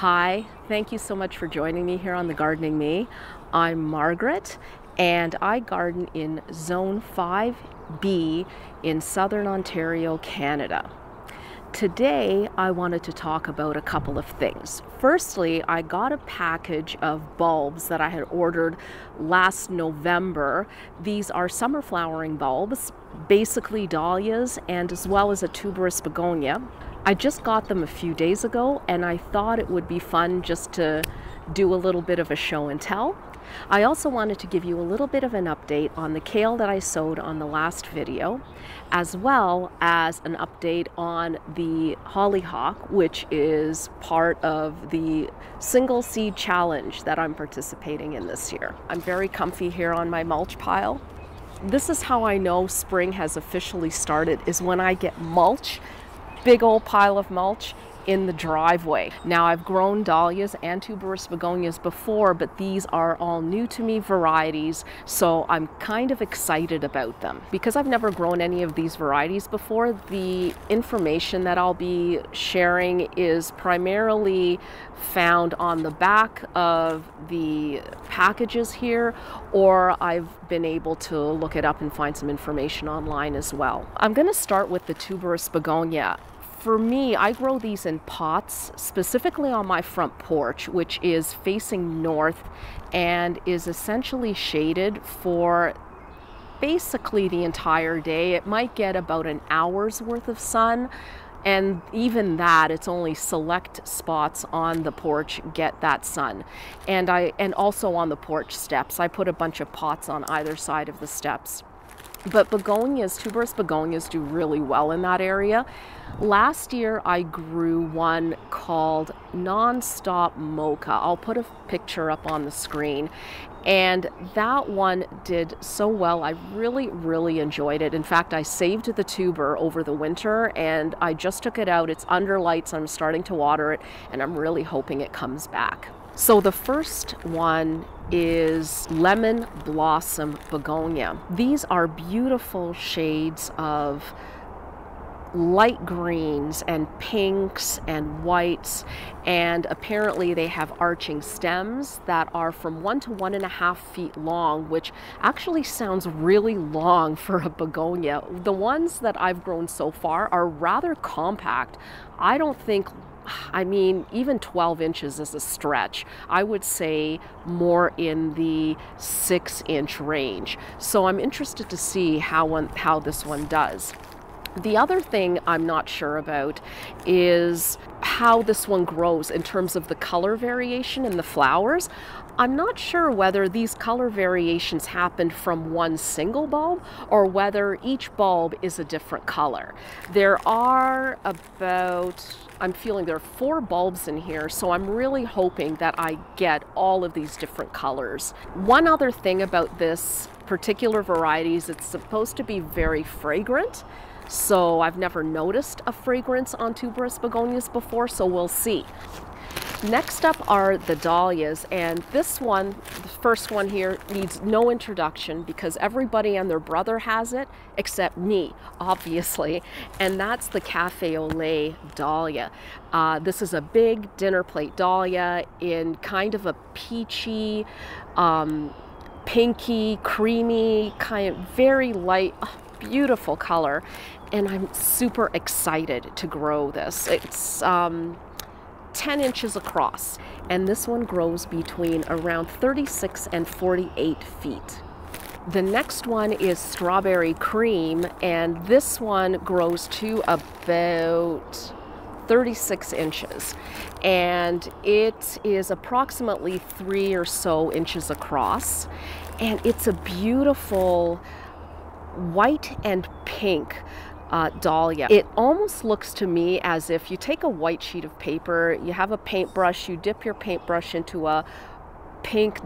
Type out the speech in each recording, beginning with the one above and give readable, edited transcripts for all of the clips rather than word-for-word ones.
Hi, thank you so much for joining me here on the Gardening Me. I'm Margaret and I garden in Zone 5B in Southern Ontario, Canada. Today I wanted to talk about a couple of things. Firstly, I got a package of bulbs that I had ordered last November. These are summer flowering bulbs, basically dahlias, and as well as a tuberous begonia. I just got them a few days ago and I thought it would be fun just to do a little bit of a show and tell. I also wanted to give you a little bit of an update on the kale that I sowed on the last video, as well as an update on the hollyhock, which is part of the single seed challenge that I'm participating in this year. I'm very comfy here on my mulch pile. This is how I know spring has officially started, is when I get mulch, big old pile of mulch in the driveway. Now, I've grown dahlias and tuberous begonias before, but these are all new to me varieties, so I'm kind of excited about them. Because I've never grown any of these varieties before, the information that I'll be sharing is primarily found on the back of the packages here, or I've been able to look it up and find some information online as well. I'm going to start with the tuberous begonia. For me, I grow these in pots, specifically on my front porch, which is facing north and is essentially shaded for basically the entire day. It might get about an hour's worth of sun, and even that, it's only select spots on the porch get that sun. And also on the porch steps. I put a bunch of pots on either side of the steps. But begonias, tuberous begonias, do really well in that area. Last year I grew one called Nonstop Mocha. I'll put a picture up on the screen. And that one did so well. I really enjoyed it. In fact, I saved the tuber over the winter and I just took it out. It's under lights. I'm starting to water it and I'm really hoping it comes back. So the first one is Lemon Blossom Begonia. These are beautiful shades of light greens and pinks and whites, and apparently they have arching stems that are from 1 to 1.5 feet long, which actually sounds really long for a begonia. The ones that I've grown so far are rather compact. I mean, even 12 inches is a stretch. I would say more in the 6-inch range. So I'm interested to see how this one does. The other thing I'm not sure about is how this one grows in terms of the color variation in the flowers. I'm not sure whether these color variations happened from one single bulb or whether each bulb is a different color. There are I'm feeling there are 4 bulbs in here, so I'm really hoping that I get all of these different colors. One other thing about this particular variety is it's supposed to be very fragrant. So I've never noticed a fragrance on tuberous begonias before, so we'll see. Next up are the dahlias, and this one, the first one here, needs no introduction because everybody and their brother has it except me, obviously, and that's the Cafe au Lait dahlia. This is a big dinner plate dahlia in kind of a peachy, pinky, creamy, kind of very light, beautiful color, and I'm super excited to grow this. It's 10 inches across, and this one grows between around 36 and 48 feet. The next one is Strawberry Cream, and this one grows to about 36 inches, and it is approximately 3 or so inches across, and it's a beautiful white and pink dahlia. It almost looks to me as if you take a white sheet of paper, you have a paintbrush, you dip your paintbrush into a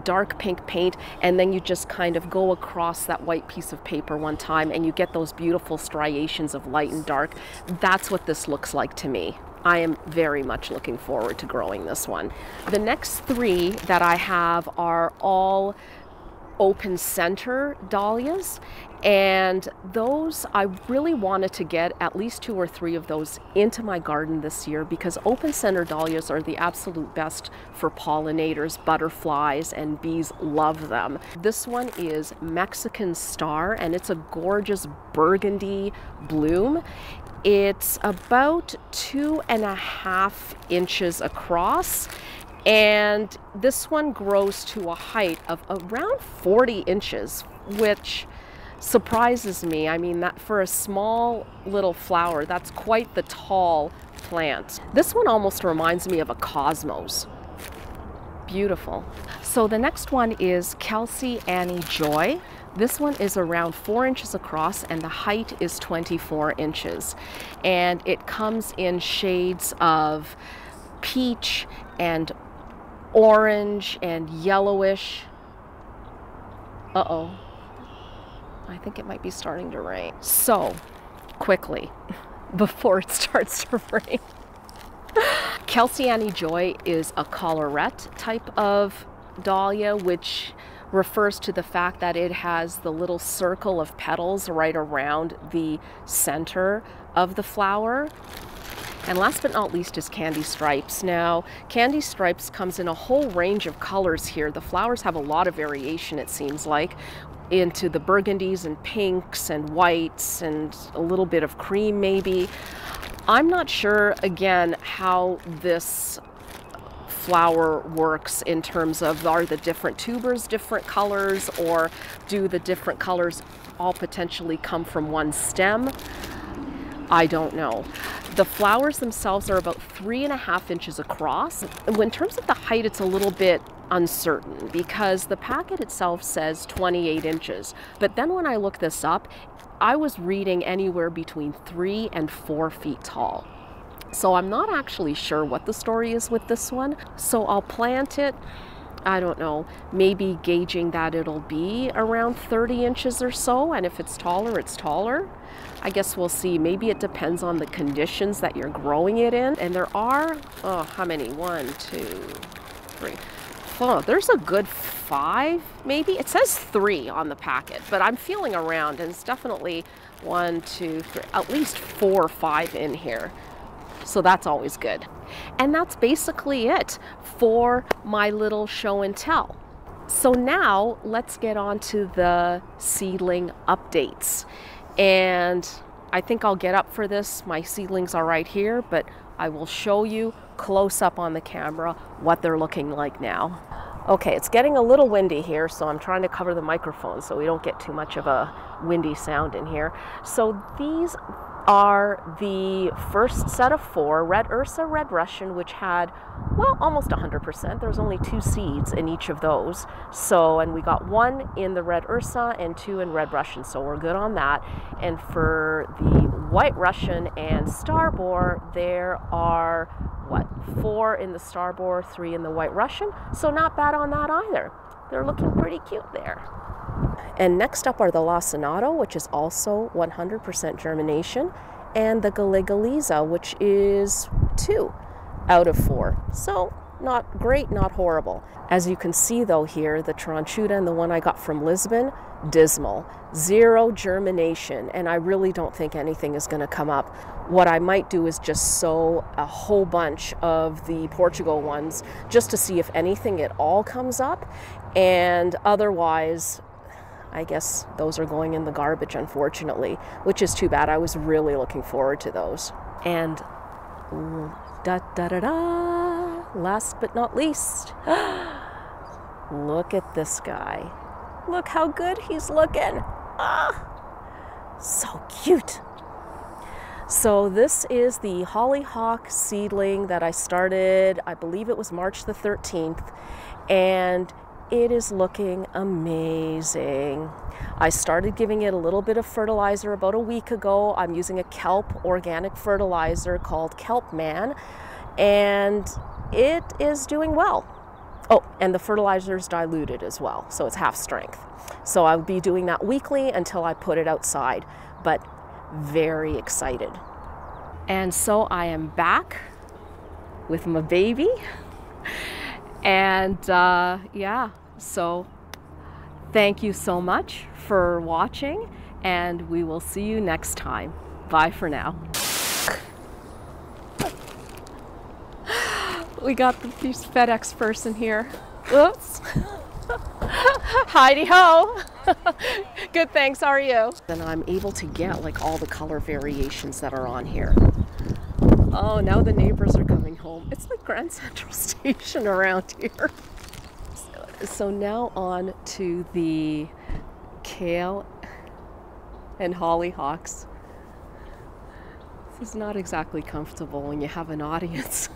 dark pink paint, and then you just kind of go across that white piece of paper one time and you get those beautiful striations of light and dark. That's what this looks like to me. I am very much looking forward to growing this one. The next 3 that I have are all open center dahlias, and those, I really wanted to get at least 2 or 3 of those into my garden this year, because open center dahlias are the absolute best for pollinators. Butterflies and bees love them. This one is Mexican Star, and it's a gorgeous burgundy bloom. It's about 2.5 inches across, and this one grows to a height of around 40 inches, which surprises me. I mean, that for a small little flower, that's quite the tall plant. This one almost reminds me of a cosmos. Beautiful. So the next one is Kelsey Annie Joy. This one is around 4 inches across, and the height is 24 inches. And it comes in shades of peach and orange and yellowish. Uh-oh. I think it might be starting to rain. So, quickly, before it starts to rain. Kelsey Annie Joy is a collarette type of dahlia, which refers to the fact that it has the little circle of petals right around the center of the flower. And last but not least is Candy Stripes. Now, Candy Stripes comes in a whole range of colors here. The flowers have a lot of variation, it seems like, into the burgundies and pinks and whites and a little bit of cream maybe. I'm not sure, again, how this flower works in terms of, are the different tubers different colors, or do the different colors all potentially come from one stem? I don't know. The flowers themselves are about 3.5 inches across. In terms of the height, it's a little bit uncertain because the packet itself says 28 inches. But then when I looked this up, I was reading anywhere between 3 and 4 feet tall. So I'm not actually sure what the story is with this one. So I'll plant it, I don't know, maybe gauging that it'll be around 30 inches or so. And if it's taller, it's taller. I guess we'll see. Maybe it depends on the conditions that you're growing it in. And there are, oh, how many? 1, 2, 3. Oh, there's a good 5, maybe. It says 3 on the packet, but I'm feeling around, and it's definitely 1, 2, 3, at least 4 or 5 in here. So that's always good. And that's basically it for my little show and tell. So now let's get on to the seedling updates. And I think I'll get up for this. My seedlings are right here, but I will show you close up on the camera what they're looking like now. Okay, it's getting a little windy here, so I'm trying to cover the microphone so we don't get too much of a windy sound in here. So these are the first set of 4, Red Ursa, Red Russian, which had, well, almost 100%. There's only 2 seeds in each of those. So, and we got 1 in the Red Ursa and 2 in Red Russian, so we're good on that. And for the White Russian and Starboar, there are, what, 4 in the Starboar, 3 in the White Russian. So not bad on that either. They're looking pretty cute there. And next up are the Lacinato, which is also 100% germination, and the Gallegaliza, which is 2 out of 4. So not great, not horrible. As you can see though here, the Tranchuta and the one I got from Lisbon, dismal. 0 germination, and I really don't think anything is going to come up. What I might do is just sow a whole bunch of the Portugal ones just to see if anything at all comes up, and otherwise I guess those are going in the garbage, unfortunately, which is too bad. I was really looking forward to those. And last but not least, look at this guy. Look how good he's looking. Ah, so cute. So this is the hollyhock seedling that I started, I believe it was March the 13th, and it is looking amazing. I started giving it a little bit of fertilizer about a week ago. I'm using a kelp organic fertilizer called Kelp Man, and it is doing well. Oh, and the fertilizer is diluted as well, so it's half strength. So I'll be doing that weekly until I put it outside, but very excited. And so I am back with my baby. And yeah, so Thank you so much for watching, and we will see you next time. Bye for now. We got this FedEx person here. Whoops. Heidi ho. Good, thanks. How are you? Then I'm able to get like all the color variations that are on here. Oh, now the neighbors are coming home. It's like Grand Central Station around here. So now on to the kale and hollyhocks. This is not exactly comfortable when you have an audience.